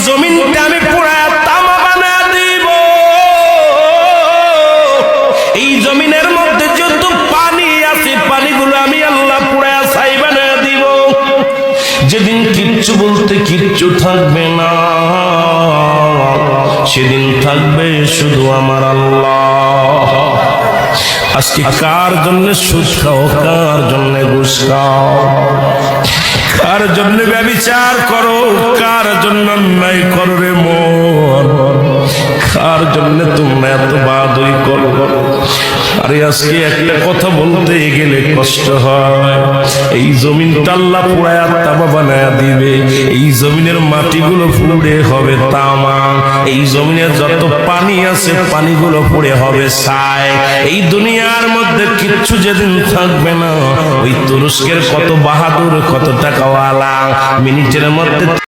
জমিনটা আমি পুরা তামা বানায় দিব। এই জমিনের মধ্যে যত পানি আছে পানিগুলো আমি আল্লাহ পুরা ছাই বানায় দিব। যেদিন কিচ্ছু বলতে কিচ্ছু থাকবে না, সেদিন থাকবে শুধু আমার আল্লাহ। আজকে কার জন্য সুদ খাও, কার জন্য ঘুষ খাও, কার জন্য ব্যভিচার করো, কার জন্য অন্যায় করো রে মন, কার জন্য তোমরা এত বাদই করো। আরে আজকে একটা কথা বলতে গেলে কষ্ট হয়। এই জমিনটা আল্লাহ পুরায়া তামা বানায়া দিবে। এই জমিনের মাটিগুলো পুড়ে হবে তামা। এই জমিনে যত পানি আছে পানিগুলো পুড়ে হবে ছাই। এই দুনিয়ার মধ্যে কিচ্ছু যেদিন থাকবে না, ওই তুরস্কের কত বাহাদুর, কত টাকাওয়ালা মিনিটের মধ্যে